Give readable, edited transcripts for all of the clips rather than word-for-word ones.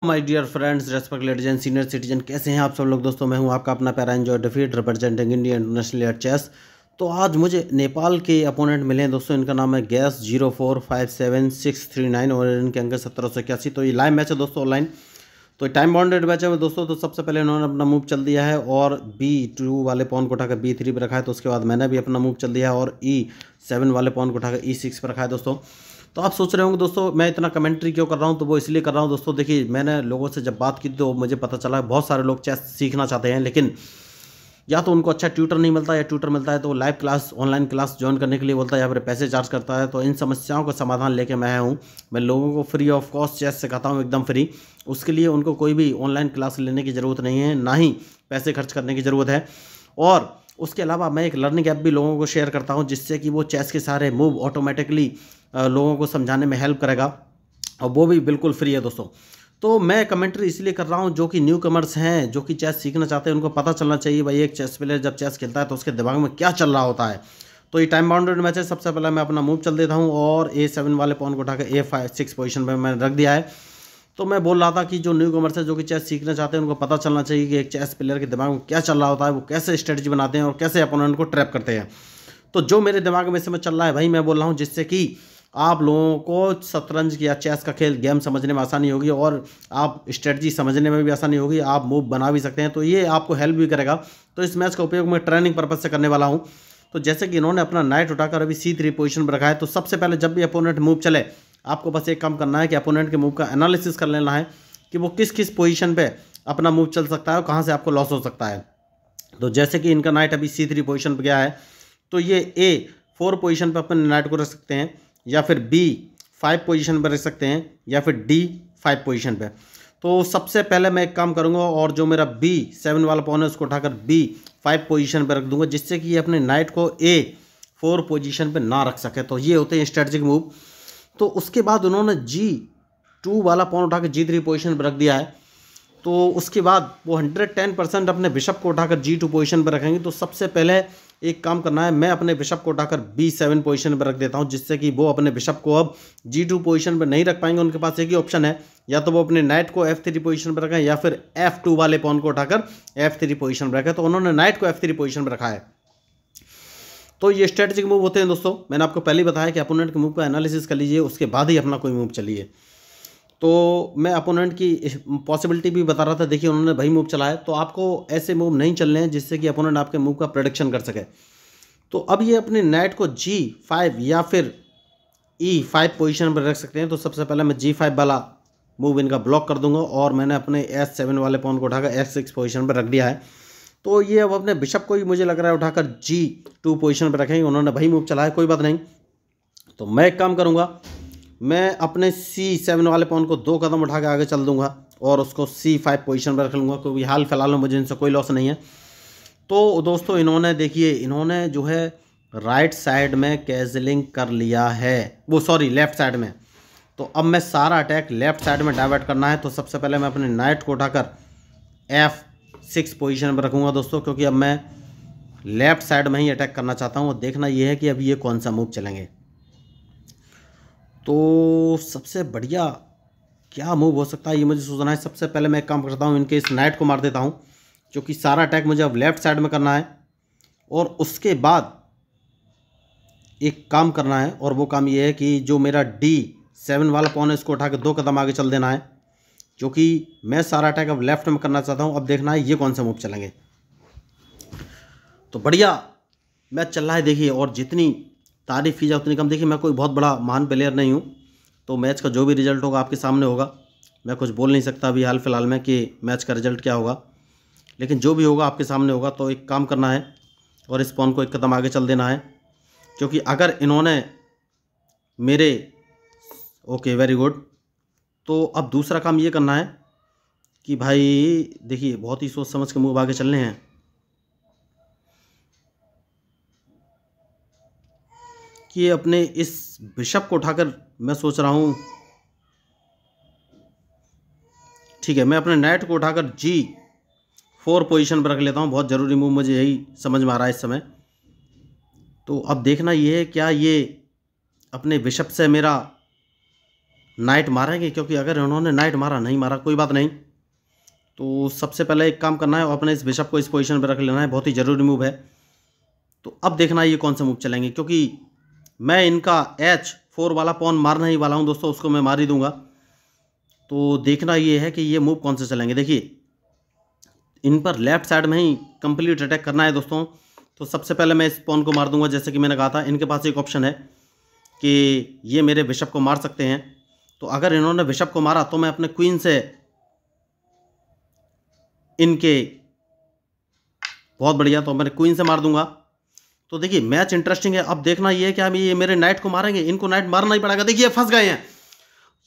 My dear friends, respect ladies and senior citizen, कैसे हैं आप सब लोग। दोस्तों मैं हूं आपका अपना पैरा एंजॉय डिफीट representing India international air chess. तो आज मुझे नेपाल के अपोनेंट मिले हैं दोस्तों। इनका नाम है गैस 0457639 और इनके अंक 1781। तो ये लाइव मैच है दोस्तों, ऑनलाइन। तो टाइम बाउंडेड मैच है दोस्तों। तो सबसे पहले इन्होंने अपना मूव चल दिया है और B2 वाले पॉन को उठाकर B3 पर रखा है। तो उसके बाद मैंने भी अपना मूव चल दिया है और E7 वाले पॉन को उठाकर E6 पर रखा है दोस्तों। तो आप सोच रहे होंगे दोस्तों मैं इतना कमेंट्री क्यों कर रहा हूँ। तो वो इसलिए कर रहा हूँ दोस्तों, देखिए मैंने लोगों से जब बात की तो मुझे पता चला बहुत सारे लोग चेस सीखना चाहते हैं, लेकिन या तो उनको अच्छा ट्यूटर नहीं मिलता, या ट्यूटर मिलता है तो live class online class join करने के लिए बोलता है या फिर पैसे चार्ज करता है। तो इन समस्याओं का समाधान लेके मैं आया हूँ। मैं लोगों को फ्री ऑफ कॉस्ट चेस सिखाता हूँ, एकदम फ्री। उसके लिए उनको कोई भी ऑनलाइन क्लास लेने की ज़रूरत नहीं है, ना ही पैसे खर्च करने की ज़रूरत है। और उसके अलावा मैं एक लर्निंग ऐप भी लोगों को शेयर करता हूँ, जिससे कि वो चेस के सारे मूव ऑटोमेटिकली लोगों को समझाने में हेल्प करेगा, और वो भी बिल्कुल फ्री है दोस्तों। तो मैं कमेंट्री इसलिए कर रहा हूँ, जो कि न्यू कमर्स हैं, जो कि चेस सीखना चाहते हैं, उनको पता चलना चाहिए भाई एक चेस प्लेयर जब चेस खेलता है तो उसके दिमाग में क्या चल रहा होता है। तो ये टाइम बाउंडेड मैच है। सबसे पहले मैं अपना मूव चल देता हूँ और A7 वाले पॉन को उठाकर A6 पोजीशन पर मैंने रख दिया है। तो मैं बोल रहा था कि जो न्यू कमर्स है, जो कि चेस सीखना चाहते हैं, उनको पता चलना चाहिए कि एक चेस प्लेयर के दिमाग में क्या चल रहा होता है, वो कैसे स्ट्रेटजी बनाते हैं और कैसे अपोनेंट को ट्रैप करते हैं। तो जो मेरे दिमाग में इस समय चल रहा है भाई मैं बोल रहा हूँ, जिससे कि आप लोगों को शतरंज या चेस का खेल गेम समझने में आसानी होगी और आप स्ट्रेटजी समझने में भी आसानी होगी, आप मूव बना भी सकते हैं। तो ये आपको हेल्प भी करेगा। तो इस मैच का उपयोग मैं ट्रेनिंग पर्पज से करने वाला हूँ। तो जैसे कि इन्होंने अपना नाइट उठाकर अभी C3 पोजीशन पर रखा है। तो सबसे पहले जब भी अपोनेंट मूव चले, आपको बस एक काम करना है कि अपोनेंट के मूव का एनालिसिस कर लेना है कि वो किस किस पोजीशन पे अपना मूव चल सकता है और कहाँ से आपको लॉस हो सकता है। तो जैसे कि इनका नाइट अभी C3 पोजीशन पे गया है, तो ये A4 पोजीशन पे अपने नाइट को रख सकते हैं, या फिर B5 पोजीशन पर रख सकते हैं, या फिर D5 पोजीशन पे। तो सबसे पहले मैं एक काम करूंगा और जो मेरा B7 वाला पॉन है उसको उठाकर B5 पोजीशन पर रख दूंगा, जिससे कि ये अपने नाइट को A4 पोजीशन पे ना रख सके। तो ये होते हैं स्ट्रेटजिक मूव। तो उसके बाद उन्होंने G2 वाला पॉन उठाकर G3 पोजीशन पर रख दिया है। तो उसके बाद वो 110% अपने बिशप को उठाकर G2 पोजीशन पर रखेंगे। तो सबसे पहले एक काम करना है, मैं अपने बिशप को उठाकर B7 पोजीशन पर रख देता हूं, जिससे कि वो अपने बिशप को अब G2 पोजीशन पर नहीं रख पाएंगे। उनके पास एक ही ऑप्शन है, या तो वो अपने नाइट को F3 पोजीशन पर रखें, या फिर F2 वाले पॉन को उठाकर F3 पोजीशन पर रखें। तो उन्होंने नाइट को F3 पोजीशन पर रखा है। तो ये स्ट्रेटेजिक मूव होते हैं दोस्तों। मैंने आपको पहले ही बताया कि अपोनेंट के मूव का एनालिसिस कर लीजिए, उसके बाद ही अपना कोई मूव चलिए। तो मैं अपोनेंट की पॉसिबिलिटी भी बता रहा था। देखिए उन्होंने भाई मूव चलाया, तो आपको ऐसे मूव नहीं चलने हैं जिससे कि अपोनेंट आपके मूव का प्रेडिक्शन कर सके। तो अब ये अपने नाइट को G5 या फिर E5 पोजीशन पर रख सकते हैं। तो सबसे पहले मैं G5 वाला मूव इनका ब्लॉक कर दूंगा और मैंने अपने S7 वाले पॉन को उठाकर F6 पोजीशन पर रख दिया है। तो ये अब अपने बिशप को ही मुझे लग रहा है उठाकर G2 पोजीशन पर रखेंगे। उन्होंने भाई मूव चलाया, कोई बात नहीं। तो मैं एक काम करूँगा, मैं अपने C7 वाले पॉन को 2 कदम उठा के आगे चल दूंगा और उसको C5 पोजीशन पर रख लूँगा, क्योंकि हाल फिलहाल में मुझे इनसे कोई लॉस नहीं है। तो दोस्तों इन्होंने देखिए, इन्होंने जो है राइट साइड में कैजलिंग कर लिया है, वो सॉरी लेफ्ट साइड में। तो अब मैं सारा अटैक लेफ्ट साइड में डाइवर्ट करना है। तो सबसे पहले मैं अपने नाइट को उठाकर F6 पोजीशन पर रखूँगा दोस्तों, क्योंकि अब मैं लेफ्ट साइड में ही अटैक करना चाहता हूँ। और देखना ये है कि अब ये कौन सा मूव चलेंगे। तो सबसे बढ़िया क्या मूव हो सकता है ये मुझे सोचना है। सबसे पहले मैं एक काम करता हूँ, इनके इस नाइट को मार देता हूँ, क्योंकि सारा अटैक मुझे अब लेफ्ट साइड में करना है। और उसके बाद एक काम करना है, और वो काम ये है कि जो मेरा D7 वाला पॉन है इसको उठा के 2 कदम आगे चल देना है, क्योंकि मैं सारा अटैक अब लेफ्ट में करना चाहता हूँ। अब देखना है ये कौन सा मूव चलेंगे। तो बढ़िया मैच चल रहा है देखिए, और जितनी तारीफ की जाए उतनी कम। देखिए मैं कोई बहुत बड़ा महान प्लेयर नहीं हूँ, तो मैच का जो भी रिजल्ट होगा आपके सामने होगा। मैं कुछ बोल नहीं सकता अभी हाल फिलहाल में कि मैच का रिजल्ट क्या होगा, लेकिन जो भी होगा आपके सामने होगा। तो एक काम करना है और इस पॉन को 1 कदम आगे चल देना है, क्योंकि अगर इन्होंने मेरे ओके वेरी गुड। तो अब दूसरा काम ये करना है कि भाई देखिए बहुत ही सोच समझ के मूव आगे चलने हैं। कि अपने इस बिशप को उठाकर मैं सोच रहा हूँ, ठीक है, मैं अपने नाइट को उठाकर G4 पोजीशन पर रख लेता हूँ। बहुत ज़रूरी मूव मुझे यही समझ में आ रहा है इस समय। तो अब देखना ये है क्या ये अपने बिशप से मेरा नाइट मारेंगे, क्योंकि अगर इन्होंने नाइट मारा, नहीं मारा कोई बात नहीं, तो सबसे पहले एक काम करना है, अपने इस बिशप को इस पोजीशन पर रख लेना है, बहुत ही ज़रूरी मूव है। तो अब देखना ये कौन सा मूव चलेंगे, क्योंकि मैं इनका H4 वाला पॉन मारने ही वाला हूँ दोस्तों, उसको मैं मार ही दूंगा। तो देखना ये है कि ये मूव कौन से चलेंगे। देखिए इन पर लेफ्ट साइड में ही कंप्लीट अटैक करना है दोस्तों। तो सबसे पहले मैं इस पॉन को मार दूंगा, जैसे कि मैंने कहा था इनके पास एक ऑप्शन है कि ये मेरे बिशप को मार सकते हैं। तो अगर इन्होंने बिशप को मारा तो मैं अपने क्वीन से इनके, बहुत बढ़िया, तो मैं क्वीन से मार दूंगा। तो देखिए मैच इंटरेस्टिंग है। अब देखना ये है कि हम ये मेरे नाइट को मारेंगे, इनको नाइट मारना ही पड़ेगा। देखिए फंस गए हैं,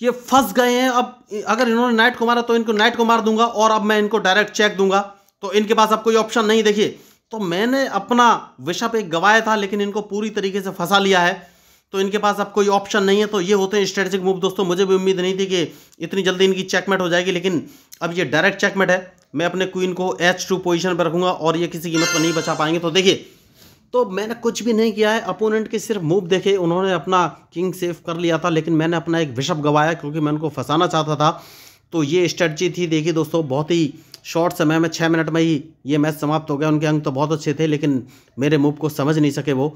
ये फंस गए हैं। अब अगर इन्होंने नाइट को मारा तो इनको नाइट को मार दूंगा और अब मैं इनको डायरेक्ट चेक दूंगा। तो इनके पास अब कोई ऑप्शन नहीं। देखिए तो मैंने अपना बिशप एक गवाया था, लेकिन इनको पूरी तरीके से फंसा लिया है, तो इनके पास अब कोई ऑप्शन नहीं है। तो ये होते हैं स्ट्रेटेजिक मूव दोस्तों। मुझे भी उम्मीद नहीं थी कि इतनी जल्दी इनकी चेकमेट हो जाएगी, लेकिन अब ये डायरेक्ट चेकमेट है। मैं अपने क्वीन को H2 पोजीशन पर रखूंगा और ये किसी कीमत पर नहीं बचा पाएंगे। तो देखिए तो मैंने कुछ भी नहीं किया है, अपोनेंट के सिर्फ मूव देखे, उन्होंने अपना किंग सेव कर लिया था, लेकिन मैंने अपना एक बिशप गवाया क्योंकि मैं उनको फंसाना चाहता था। तो ये स्ट्रेटजी थी। देखिए दोस्तों बहुत ही शॉर्ट समय में 6 मिनट में ही ये मैच समाप्त हो गया। उनके अंक तो बहुत अच्छे थे, लेकिन मेरे मूव को समझ नहीं सके वो।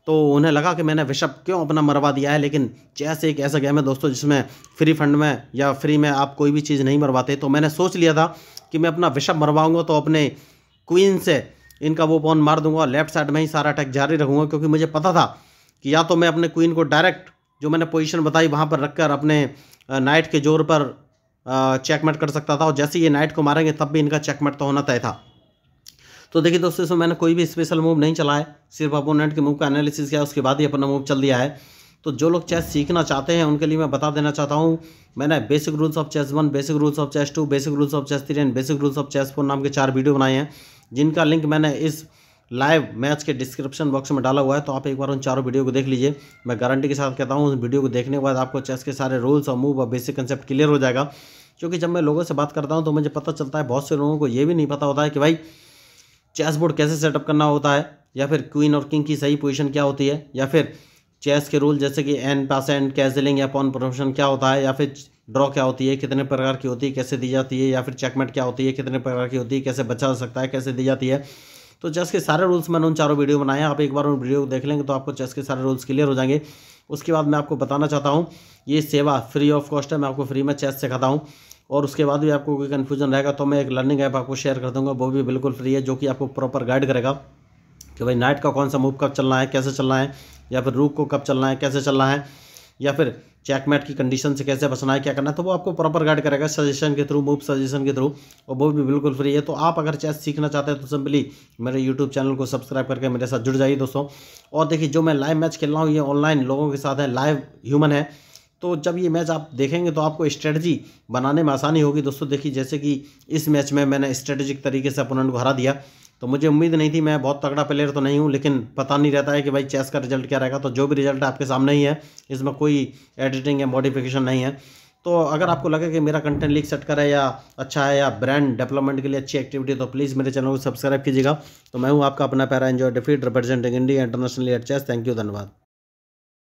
तो उन्हें लगा कि मैंने बिशप क्यों अपना मरवा दिया है। लेकिन चेस एक ऐसा गेम है दोस्तों जिसमें फ्री फंड में या फ्री में आप कोई भी चीज़ नहीं मरवाते। तो मैंने सोच लिया था कि मैं अपना बिशप मरवाऊंगा तो अपने क्वीन से इनका वो पॉन मार दूंगा और लेफ्ट साइड में ही सारा अटैक जारी रखूंगा, क्योंकि मुझे पता था कि या तो मैं अपने क्वीन को डायरेक्ट जो मैंने पोजीशन बताई वहाँ पर रखकर अपने नाइट के जोर पर चेकमेट कर सकता था, और जैसे ये नाइट को मारेंगे तब भी इनका चेकमेट तो होना तय था। तो देखिए दोस्तों इसमें मैंने कोई भी स्पेशल मूव नहीं चला है, सिर्फ अपोनेंट के मूव का एनालिसिस किया, उसके बाद ही अपना मूव चल दिया है। तो जो लोग चेस सीखना चाहते हैं उनके लिए मैं बता देना चाहता हूँ, मैंने basic rules of chess 1, basic rules of chess 2, basic rules of chess 3 and basic rules of chess 4 नाम के 4 वीडियो बनाए हैं, जिनका लिंक मैंने इस लाइव मैच के डिस्क्रिप्शन बॉक्स में डाला हुआ है। तो आप एक बार उन चारों वीडियो को देख लीजिए। मैं गारंटी के साथ कहता हूँ उस वीडियो को देखने के बाद आपको चेस के सारे रूल्स और मूव और बेसिक कंसेप्ट क्लियर हो जाएगा। क्योंकि जब मैं लोगों से बात करता हूँ तो मुझे पता चलता है बहुत से लोगों को ये भी नहीं पता होता है कि भाई चेस बोर्ड कैसे सेटअप करना होता है, या फिर क्वीन और किंग की सही पोजीशन क्या होती है, या फिर चेस के रूल जैसे कि एन पास एंड कैसलिंग या पॉन प्रोफेशन क्या होता है, या फिर ड्रॉ क्या होती है, कितने प्रकार की होती है, कैसे दी जाती है, या फिर चेकमेट क्या होती है, कितने प्रकार की होती है, कैसे बचा जा सकता है, कैसे दी जाती है। तो चेस के सारे रूल्स मैंने उन चारों वीडियो बनाए हैं। आप एक बार उन वीडियो को देख लेंगे तो आपको चेस के सारे रूल्स क्लियर हो जाएंगे। उसके बाद मैं आपको बताना चाहता हूँ ये सेवा फ्री ऑफ कॉस्ट है, मैं आपको फ्री में चेस सिखाता हूँ। और उसके बाद भी आपको कोई कन्फ्यूजन रहेगा तो मैं एक लर्निंग ऐप आपको शेयर कर दूंगा, वो भी बिल्कुल फ्री है, जो कि आपको प्रॉपर गाइड करेगा कि भाई नाइट का कौन सा मूव कब चलना है, कैसे चलना है, या फिर रूक को कब चलना है, कैसे चलना है, या फिर चेकमेट की कंडीशन से कैसे बचना है, क्या करना है। तो वो आपको प्रॉपर गाइड करेगा सजेशन के थ्रू, मूव सजेशन के थ्रू, और वो भी बिल्कुल फ्री है। तो आप अगर चेस सीखना चाहते हैं तो सिंपली मेरे यूट्यूब चैनल को सब्सक्राइब करके मेरे साथ जुड़ जाइए दोस्तों। और देखिए जो मैं लाइव मैच खेल रहा हूँ ये ऑनलाइन लोगों के साथ है, लाइव ह्यूमन है। तो जब ये मैच आप देखेंगे तो आपको स्ट्रेटजी बनाने में आसानी होगी दोस्तों। देखिए जैसे कि इस मैच में मैंने स्ट्रेटेजिक तरीके से अपोनेंट को हरा दिया, तो मुझे उम्मीद नहीं थी, मैं बहुत तगड़ा प्लेयर तो नहीं हूँ, लेकिन पता नहीं रहता है कि भाई चेस का रिजल्ट क्या रहेगा। तो जो भी रिजल्ट आपके सामने ही है, इसमें कोई एडिटिंग या मॉडिफिकेशन नहीं है। तो अगर आपको लगे कि मेरा कंटेंट लीक सेट कर है या अच्छा है या ब्रांड डेवलपमेंट के लिए अच्छी एक्टिविटी, तो प्लीज़ मेरे चैनल को सब्सक्राइब कीजिएगा। तो मैं हूँ आपका अपना पैरा एंजॉय डिफीट representing India internationally at chess. Thank you, धन्यवाद।